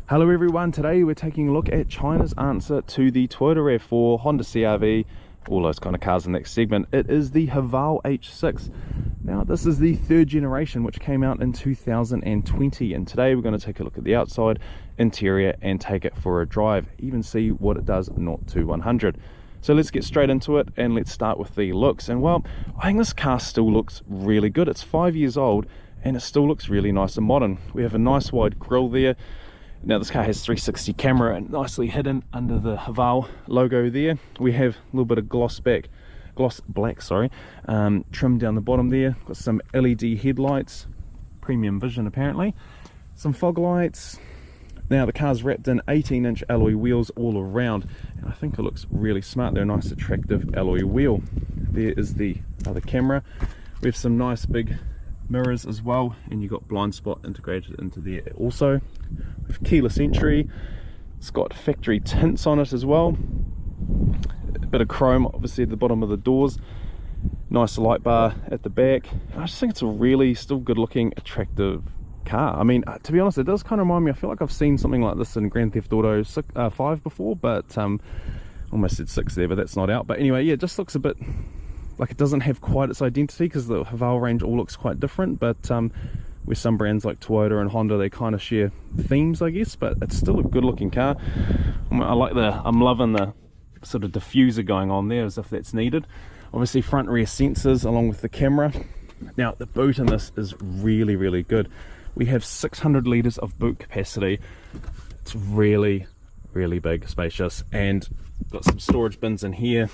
Hello everyone, today we're taking a look at China's answer to the Toyota RAV4, Honda CR-V, all those kind of cars in that segment. It is the Haval H6. Now this is the third generation which came out in 2020, and today we're going to take a look at the outside, interior, and take it for a drive, even see what it does 0 to 100. So let's get straight into it and let's start with the looks. And well, I think this car still looks really good. It's 5 years old and it still looks really nice and modern. We have a nice wide grille there. Now this car has 360 camera and nicely hidden under the Haval logo there. We have a little bit of gloss black, trim down the bottom there. Got some LED headlights, premium vision apparently. Some fog lights. Now the car's wrapped in 18-inch alloy wheels all around, and I think it looks really smart. They're a nice attractive alloy wheel. There is the other camera. We have some nice big mirrors as well, and you've got blind spot integrated into there also. With keyless entry, it's got factory tints on it as well, a bit of chrome obviously at the bottom of the doors, nice light bar at the back. I just think it's a really still good looking attractive car. I mean, to be honest, it does kind of remind me, I feel like I've seen something like this in Grand Theft Auto 5 before, but almost said 6 there, but that's not out. But anyway, yeah, it just looks a bit like it doesn't have quite its identity, because the Haval range all looks quite different, but with some brands like Toyota and Honda, they kind of share themes, I guess, but it's still a good looking car. I'm loving the sort of diffuser going on there, as if that's needed. Obviously front rear sensors along with the camera. Now the boot in this is really good. We have 600 litres of boot capacity. It's really big, spacious, and got some storage bins in here.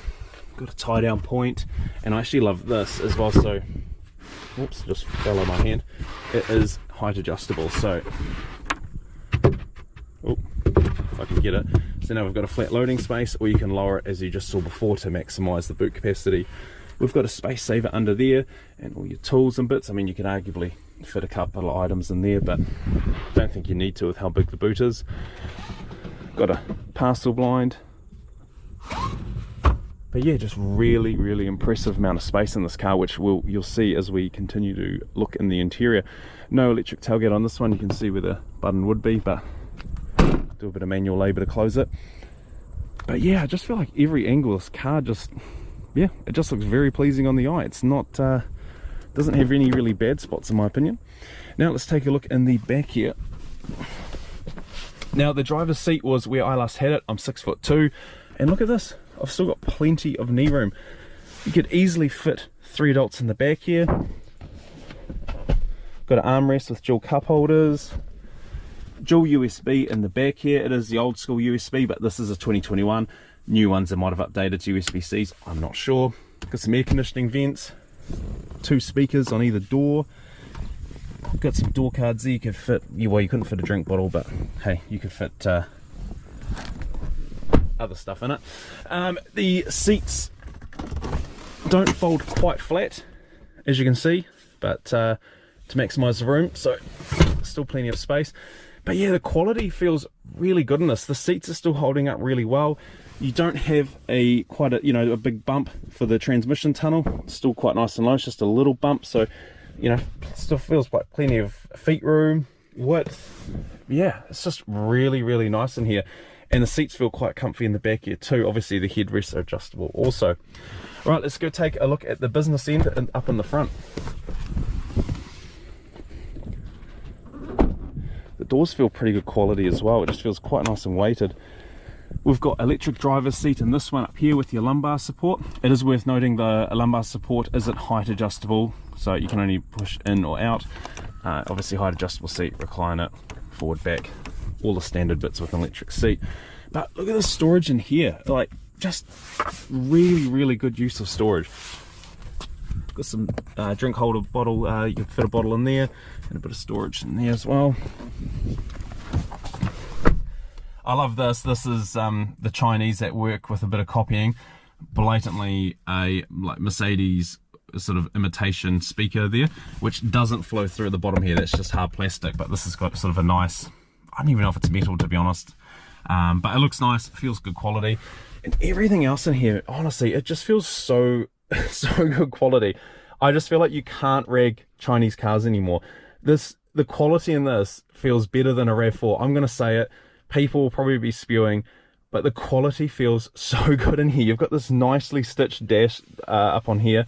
Got a tie down point, and I actually love this as well. So oops, just fell on my hand. It is height adjustable, so if I can get it. So now we've got a flat loading space, or you can lower it as you just saw before to maximize the boot capacity. We've got a space saver under there and all your tools and bits. I mean, you could arguably fit a couple of items in there, but I don't think you need to with how big the boot is. Got a parcel blind. But yeah, just really impressive amount of space in this car, which you'll see as we continue to look in the interior. No electric tailgate on this one. You can see where the button would be, but do a bit of manual labor to close it. But yeah, I just feel like every angle of this car just looks very pleasing on the eye. It's not doesn't have any really bad spots in my opinion. Now let's take a look in the back here. Now the driver's seat was where I last had it. I'm 6'2", and look at this. I've still got plenty of knee room. You could easily fit 3 adults in the back here. Got an armrest with dual cup holders. Dual USB in the back here. It is the old school USB, but this is a 2021. New ones that might have updated to USB-Cs, I'm not sure. Got some air conditioning vents. 2 speakers on either door. Got some door cards there. You could fit, well, you couldn't fit a drink bottle, but hey, you could fit other stuff in it. The seats don't fold quite flat, as you can see, but to maximize the room, so still plenty of space. But yeah, the quality feels really good in this. The seats are still holding up really well. You don't have a big bump for the transmission tunnel. It's still quite nice and low. It's just a little bump, so still feels like plenty of feet room, width. Yeah, it's just really nice in here. And the seats feel quite comfy in the back here too. Obviously the headrests are adjustable also. Right, let's go take a look at the business end and up in the front. The doors feel pretty good quality as well. It just feels quite nice and weighted. We've got electric driver's seat in this one up here with your lumbar support. It is worth noting the lumbar support isn't height adjustable, so you can only push in or out. Obviously height adjustable seat, recliner, forward, back, all the standard bits with an electric seat. But look at the storage in here, like just really good use of storage. Got some drink holder bottle, you can fit a bottle in there, and a bit of storage in there as well. I love this. This is the Chinese at work with a bit of copying, blatantly a Mercedes sort of imitation speaker there, which doesn't flow through at the bottom here. That's just hard plastic, but this has got sort of a nice, I don't even know if it's metal to be honest, but it looks nice, it feels good quality, and everything else in here, honestly, it just feels so good quality. I just feel like you can't rag Chinese cars anymore. This the quality in this feels better than a RAV4. I'm going to say it. People will probably be spewing, but the quality feels so good in here. You've got this nicely stitched dash up on here.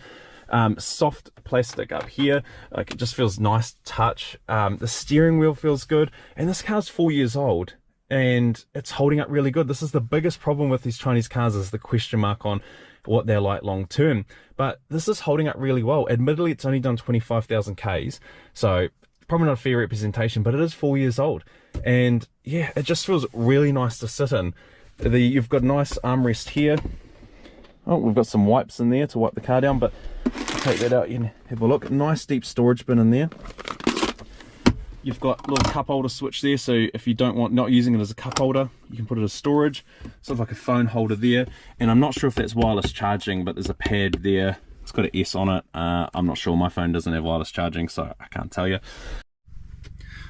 Soft plastic up here, like it just feels nice to touch. The steering wheel feels good, and this car's 4 years old and it's holding up really good. This is the biggest problem with these Chinese cars, is the question mark on what they're like long term, but this is holding up really well. Admittedly, it's only done 25,000 Ks, so probably not a fair representation, but it is 4 years old, and yeah, it just feels really nice to sit in. You've got a nice armrest here. Oh, we've got some wipes in there to wipe the car down, but take that out and have a look. Nice deep storage bin in there. You've got a little cup holder switch there, so if you don't want, not using it as a cup holder, you can put it as storage. Sort of like a phone holder there, and I'm not sure if that's wireless charging, but there's a pad there. It's got an S on it. I'm not sure, my phone doesn't have wireless charging, so I can't tell you.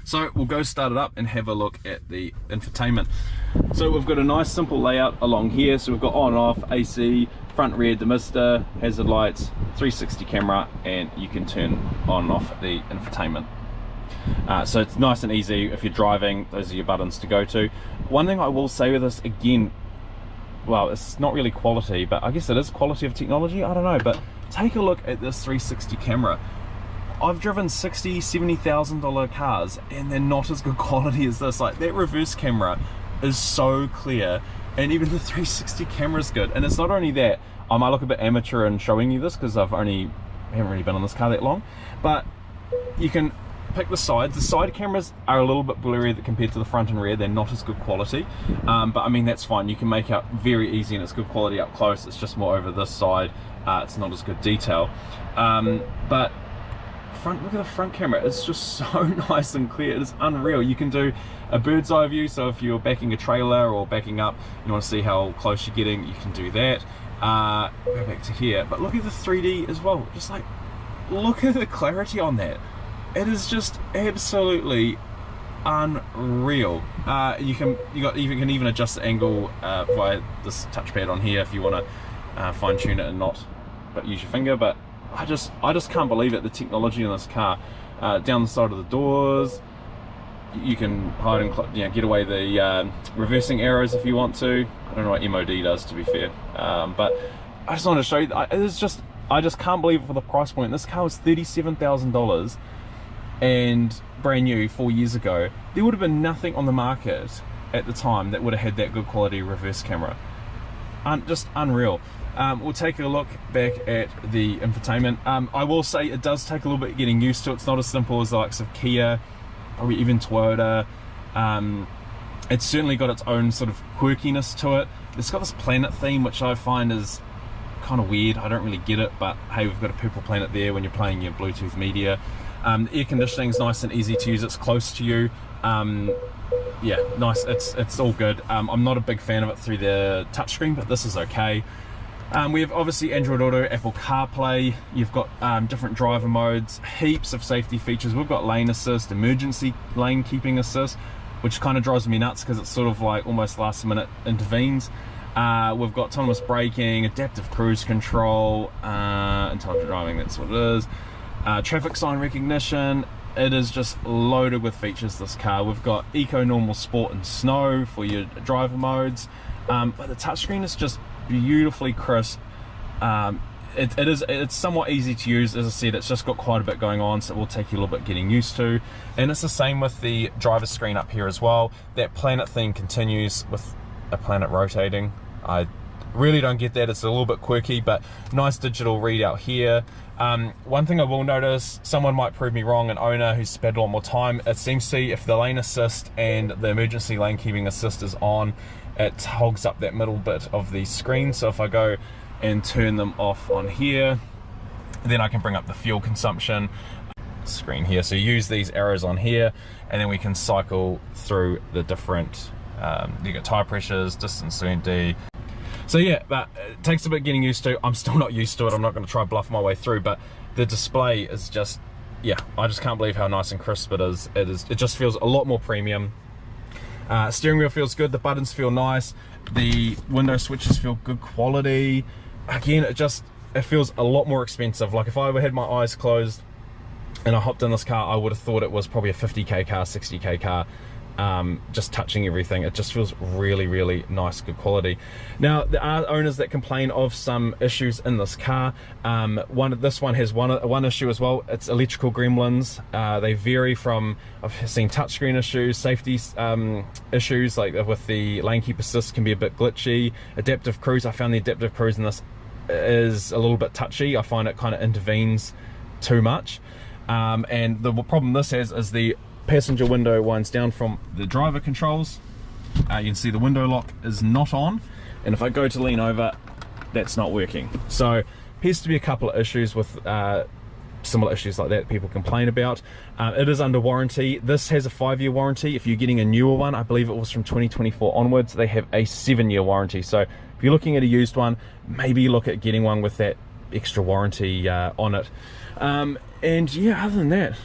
So we'll go start it up and have a look at the infotainment. So we've got a nice simple layout along here. So we've got on and off, AC, front rear demister, hazard lights, 360 camera, and you can turn on and off the infotainment. So it's nice and easy if you're driving. Those are your buttons to go to. One thing I will say with this, again, well, it's not really quality, but I guess it is quality of technology, I don't know, but take a look at this 360 camera. I've driven $60,000, $70,000 cars and they're not as good quality as this. Like, that reverse camera is so clear, and even the 360 camera is good. And it's not only that, I might look a bit amateur in showing you this because I haven't really been on this car that long, but you can pick the sides. The side cameras are a little bit blurry compared to the front and rear. They're not as good quality, but I mean, that's fine. You can make out very easy, and it's good quality up close. It's just more over this side. It's not as good detail, but look at the front camera. It's just so nice and clear. It is unreal. You can do a bird's eye view, so if you're backing a trailer or backing up, you want to see how close you're getting, you can do that. Go back to here, but look at the 3D as well. Just like, look at the clarity on that. It is just absolutely unreal. You can even adjust the angle via this touchpad on here if you want to fine tune it and not but use your finger. But I just can't believe it, the technology in this car. Down the side of the doors, you can hide and get away the reversing arrows if you want to. I don't know what MOD does, to be fair, but I just wanted to show you. I just can't believe it for the price point. This car was $37,000 and brand new 4 years ago. There would have been nothing on the market at the time that would have had that good quality reverse camera. Just unreal. We'll take a look back at the infotainment. I will say it does take a little bit getting used to. It's not as simple as the likes of Kia or even Toyota. It's certainly got its own sort of quirkiness to it. It's got this planet theme, which I find is kind of weird. I don't really get it, but hey, we've got a purple planet there when you're playing your Bluetooth media. The air conditioning is nice and easy to use. It's close to you. Yeah, nice. It's all good. I'm not a big fan of it through the touchscreen, but this is okay. We have obviously Android Auto, Apple CarPlay. You've got different driver modes, heaps of safety features. We've got lane assist, emergency lane keeping assist, which kind of drives me nuts because it's sort of like almost last minute intervenes. We've got autonomous braking, adaptive cruise control, intelligent driving, that's what it is. Traffic sign recognition. It is just loaded with features, this car. We've got Eco, Normal, Sport and Snow for your driver modes, but the touchscreen is just beautifully crisp. It's somewhat easy to use. As I said, it's just got quite a bit going on, so it will take you a little bit getting used to. And it's the same with the driver screen up here as well. That planet theme continues with a planet rotating. I really don't get that. It's a little bit quirky, but nice digital readout here. One thing I will notice, someone might prove me wrong, an owner who's spent a lot more time, it seems to, if the lane assist and the emergency lane keeping assist is on, it hogs up that middle bit of the screen. So if I go and turn them off on here, then I can bring up the fuel consumption screen here. So use these arrows on here, and then we can cycle through the different, you got tire pressures, distance to ND. So yeah, but it takes a bit getting used to. I'm still not used to it. I'm not going to try bluff my way through, but the display is just, yeah, I just can't believe how nice and crisp it is. It just feels a lot more premium. Steering wheel feels good. The buttons feel nice. The window switches feel good quality. Again, it feels a lot more expensive. Like if I had my eyes closed, and I hopped in this car, I would have thought it was probably a 50k car, 60k car. Just touching everything, it just feels really, really nice, good quality. Now, there are owners that complain of some issues in this car. This one has one issue as well. It's electrical gremlins. They vary from, I've seen touchscreen issues, safety issues, like with the lane keep assist can be a bit glitchy. Adaptive cruise, I found the adaptive cruise in this is a little bit touchy. I find it kind of intervenes too much. And the problem this has is the passenger window winds down from the driver controls. You can see the window lock is not on, and if I go to lean over, that's not working. So appears to be a couple of issues with similar issues like that people complain about. It is under warranty. This has a 5-year warranty. If you're getting a newer one, I believe it was from 2024 onwards, they have a 7-year warranty. So if you're looking at a used one, maybe look at getting one with that extra warranty on it. And yeah, other than that,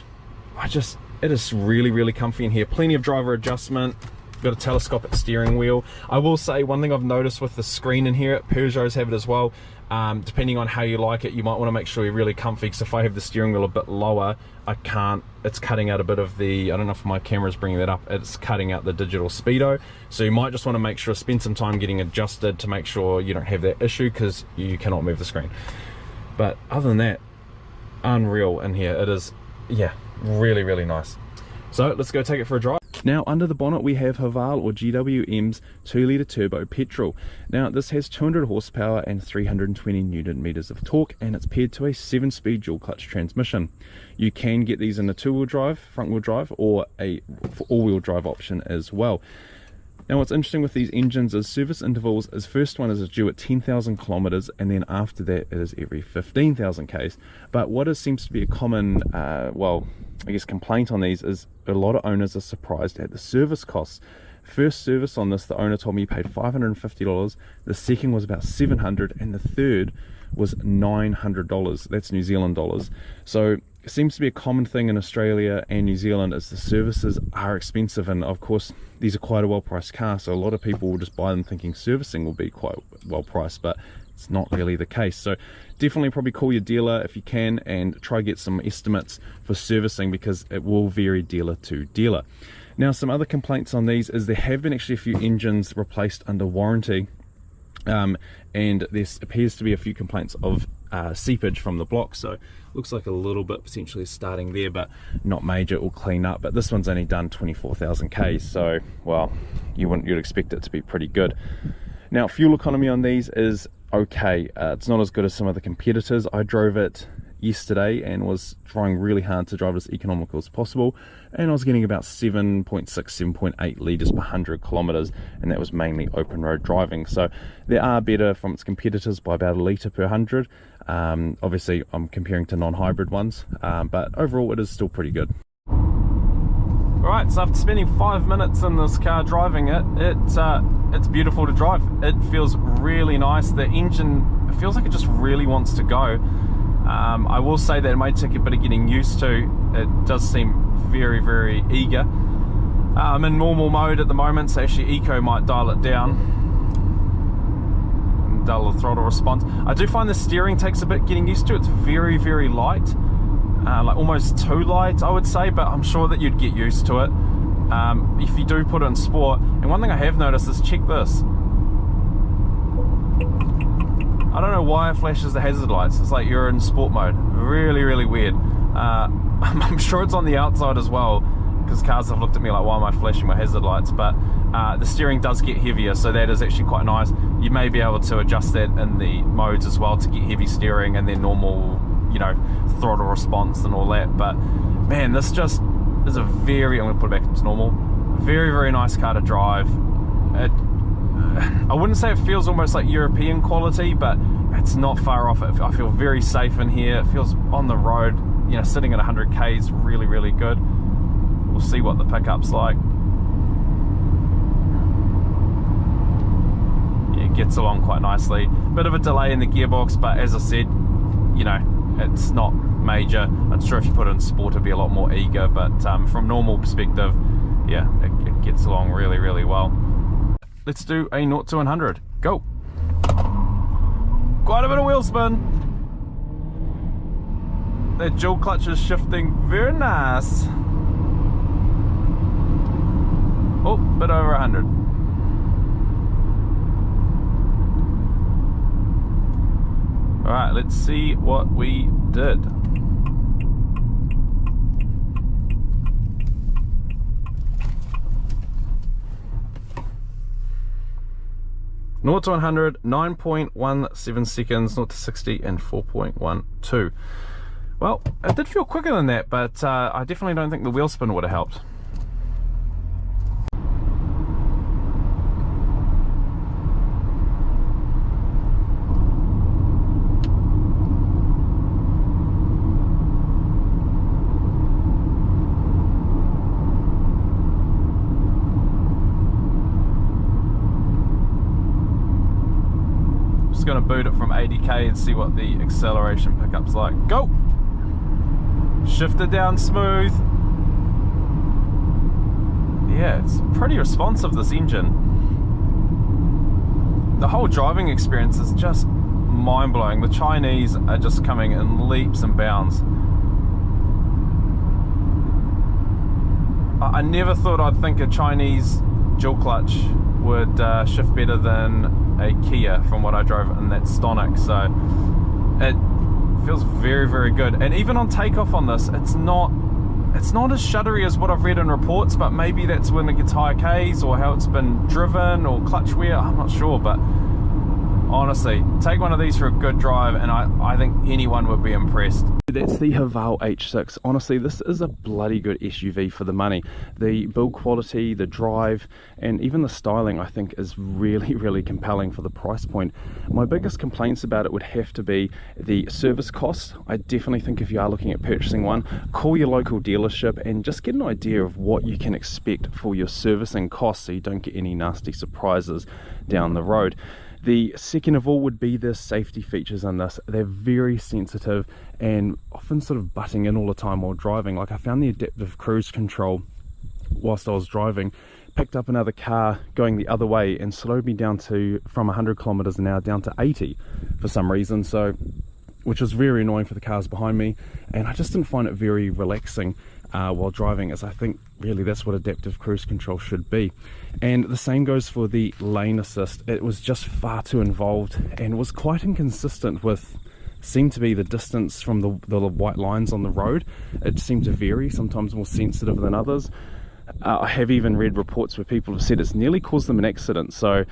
it is really, really comfy in here. Plenty of driver adjustment. Got a telescopic steering wheel. I will say one thing I've noticed with the screen in here, Peugeots have it as well. Depending on how you like it, you might want to make sure you're really comfy, because if I have the steering wheel a bit lower, I can't, it's cutting out a bit of the, I don't know if my camera's bringing that up, it's cutting out the digital speedo. So you might just want to make sure, spend some time getting adjusted to make sure you don't have that issue, because you cannot move the screen. But other than that, unreal in here. It is, yeah, really, really nice. So let's go take it for a drive. Now under the bonnet we have Haval or GWM's 2-litre turbo petrol. Now this has 200 horsepower and 320 Newton meters of torque, and it's paired to a 7-speed dual clutch transmission. You can get these in a 2-wheel drive, front wheel drive, or a all-wheel drive option as well. Now what's interesting with these engines is service intervals is first one is due at 10,000 kilometers, and then after that it is every 15,000 k's. But what seems to be a common, well, I guess complaint on these is a lot of owners are surprised at the service costs. First service on this, the owner told me he paid $550, the second was about $700, and the third was $900. That's New Zealand dollars. So it seems to be a common thing in Australia and New Zealand is the services are expensive, and of course these are quite a well-priced car, so a lot of people will just buy them thinking servicing will be quite well priced, but it's not really the case. So definitely probably call your dealer if you can and try get some estimates for servicing, because it will vary dealer to dealer. Now some other complaints on these is there have been actually a few engines replaced under warranty, and there appears to be a few complaints of seepage from the block. So looks like a little bit potentially starting there, but not major, it will clean up. But this one's only done 24,000 k's, so well, you'd expect it to be pretty good. Now fuel economy on these is okay. It's not as good as some of the competitors. I drove it yesterday and was trying really hard to drive it as economical as possible, and I was getting about 7.6, 7.8 litres per 100 kilometres, and that was mainly open road driving. So they are better from its competitors by about a litre per 100. Obviously I'm comparing to non-hybrid ones, but overall it is still pretty good. Alright, so after spending 5 minutes in this car driving it, it's beautiful to drive. It feels really nice. The engine, it feels like it just really wants to go. I will say that it may take a bit of getting used to. It does seem very, very eager. I'm in normal mode at the moment, so actually Eco might dial it down. Dull the throttle response. I do find the steering takes a bit getting used to. It's very, very light. Like almost too light, I would say, but I'm sure that you'd get used to it if you do put it in sport. And one thing I have noticed is, check this. I don't know why it flashes the hazard lights. It's like you're in sport mode. Really, really weird. I'm sure it's on the outside as well, because cars have looked at me like, why am I flashing my hazard lights? But the steering does get heavier, so that is actually quite nice. You may be able to adjust that in the modes as well to get heavy steering and then normal, you know, throttle response and all that. But man, this just is a very, I'm going to put it back into normal, very, very nice car to drive. I wouldn't say it feels almost like European quality, but it's not far off it. I feel very safe in here. It feels on the road, you know, sitting at 100 k's, really, really good. We'll see what the pickup's like. Yeah, it gets along quite nicely. Bit of a delay in the gearbox, but as I said, you know, it's not major. I'm sure if you put it in sport it'd be a lot more eager, but from normal perspective, yeah, it gets along really, really well. Let's do a 0 to 100. Go. Quite a bit of wheel spin. that dual clutch is shifting very nice. Oh, bit over 100. Alright, let's see what we did. Naught to 100, 9.17 seconds, 0 to 60 in 4.12. Well, it did feel quicker than that, but I definitely don't think the wheel spin would have helped. Going to boot it from 80k and see what the acceleration pickup's like. Go! Shift it down smooth. Yeah, it's pretty responsive, this engine. The whole driving experience is just mind-blowing. The Chinese are just coming in leaps and bounds. I never thought I'd think a Chinese dual clutch would shift better than a Kia from what I drove in that Stonic, so it feels very, very good. And even on takeoff on this, it's not as shuddery as what I've read in reports, but maybe that's when it gets high Ks or how it's been driven or clutch wear, I'm not sure. But honestly, take one of these for a good drive and I think anyone would be impressed. That's the Haval H6. Honestly, this is a bloody good SUV for the money. The build quality, the drive, and even the styling I think is really, really compelling for the price point. My biggest complaints about it would have to be the service cost. I definitely think if you are looking at purchasing one, call your local dealership and just get an idea of what you can expect for your servicing costs so you don't get any nasty surprises down the road. The second of all would be the safety features on this. They're very sensitive and often sort of butting in all the time while driving. Like I found the adaptive cruise control whilst I was driving, picked up another car going the other way and slowed me down to from 100 kilometers an hour down to 80 for some reason, so which was very annoying for the cars behind me, and I just didn't find it very relaxing while driving, as I think really that's what adaptive cruise control should be. And the same goes for the lane assist. It was just far too involved and was quite inconsistent with, seemed to be the distance from the white lines on the road. It seemed to vary, sometimes more sensitive than others. I have even read reports where people have said it's nearly caused them an accident, so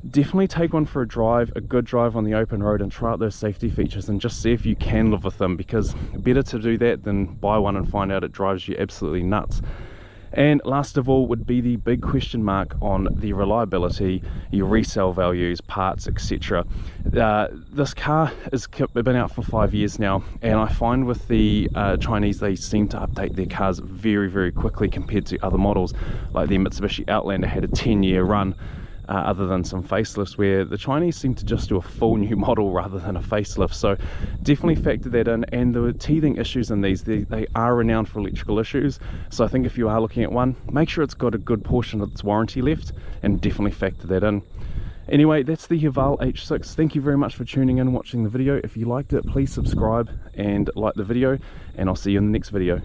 definitely take one for a drive, a good drive on the open road, and try out those safety features and just see if you can live with them, because better to do that than buy one and find out it drives you absolutely nuts. And last of all would be the big question mark on the reliability, your resale values, parts, etc. This car has been out for 5 years now, and I find with the Chinese, they seem to update their cars very, very quickly compared to other models. Like the Mitsubishi Outlander had a 10-year run, other than some facelifts, where the Chinese seem to just do a full new model rather than a facelift. So definitely factor that in. And the teething issues in these, they are renowned for electrical issues, so I think if you are looking at one, make sure it's got a good portion of its warranty left and definitely factor that in. Anyway, that's the Haval H6. Thank you very much for tuning in and watching the video. If you liked it, please subscribe and like the video, and I'll see you in the next video.